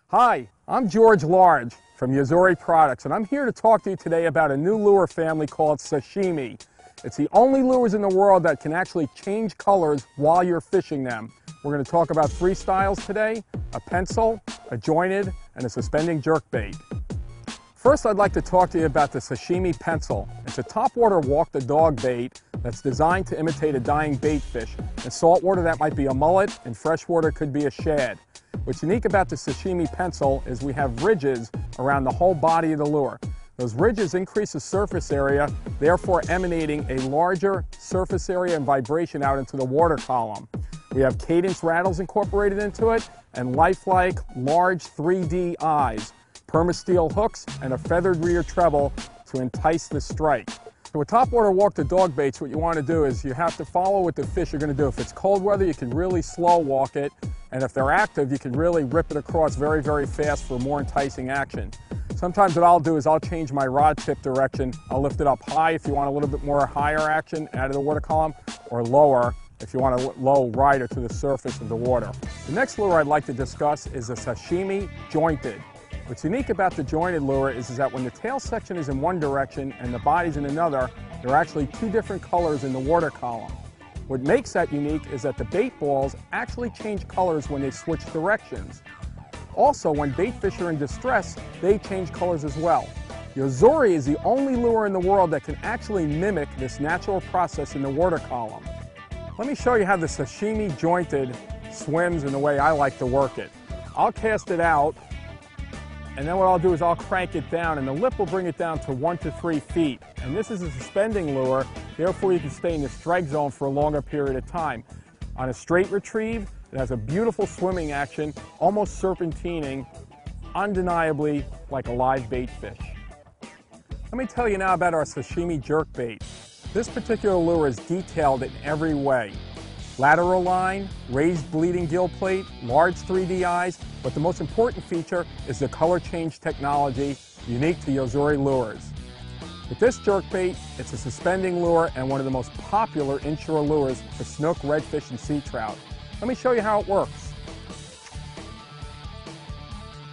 Hi, I'm George Large from Yo-Zuri Products, and I'm here to talk to you today about a new lure family called Sashimi. It's the only lures in the world that can actually change colors while you're fishing them. We're going to talk about three styles today: a pencil, a jointed, and a suspending jerkbait. First, I'd like to talk to you about the Sashimi pencil. It's a topwater walk-the-dog bait that's designed to imitate a dying bait fish. In saltwater, that might be a mullet. In freshwater, it could be a shad. What's unique about the Sashimi pencil is we have ridges around the whole body of the lure. Those ridges increase the surface area, therefore emanating a larger surface area and vibration out into the water column. We have cadence rattles incorporated into it and lifelike large 3D eyes, permasteel hooks, and a feathered rear treble to entice the strike. So with topwater walk-the-dog baits, what you want to do is you have to follow what the fish are going to do. If it's cold weather, you can really slow walk it, and if they're active, you can really rip it across very, very fast for more enticing action. Sometimes what I'll do is I'll change my rod tip direction. I'll lift it up high if you want a little bit more higher action out of the water column, or lower if you want a low rider to the surface of the water. The next lure I'd like to discuss is a Sashimi jointed. What's unique about the jointed lure is that when the tail section is in one direction and the body's in another, there are actually two different colors in the water column. What makes that unique is that the bait balls actually change colors when they switch directions. Also, when bait fish are in distress, they change colors as well. Yo-Zuri is the only lure in the world that can actually mimic this natural process in the water column. Let me show you how the Sashimi jointed swims in the way I like to work it. I'll cast it out, and then what I'll do is I'll crank it down, and the lip will bring it down to 1 to 3 feet. And this is a suspending lure, therefore you can stay in the strike zone for a longer period of time. On a straight retrieve, it has a beautiful swimming action, almost serpentining, undeniably like a live bait fish. Let me tell you now about our Sashimi jerkbait. This particular lure is detailed in every way. Lateral line, raised bleeding gill plate, large 3D eyes, but the most important feature is the color change technology unique to Yo-Zuri lures. With this jerkbait, it's a suspending lure and one of the most popular inshore lures for snook, redfish, and sea trout. Let me show you how it works.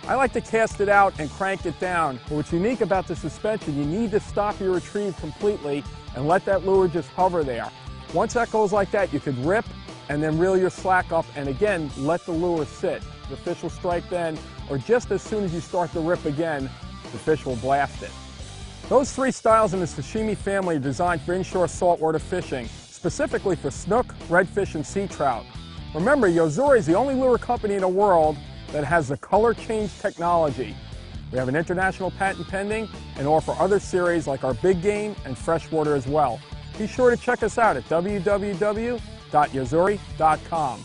I like to cast it out and crank it down, but what's unique about the suspension, you need to stop your retrieve completely and let that lure just hover there. Once that goes like that, you could rip and then reel your slack up and again let the lure sit. The fish will strike then, or just as soon as you start to rip again, the fish will blast it. Those three styles in the Sashimi family are designed for inshore saltwater fishing, specifically for snook, redfish, and sea trout. Remember, Yo-Zuri is the only lure company in the world that has the color change technology. We have an international patent pending and offer other series like our big game and freshwater as well. Be sure to check us out at www.yozuri.com.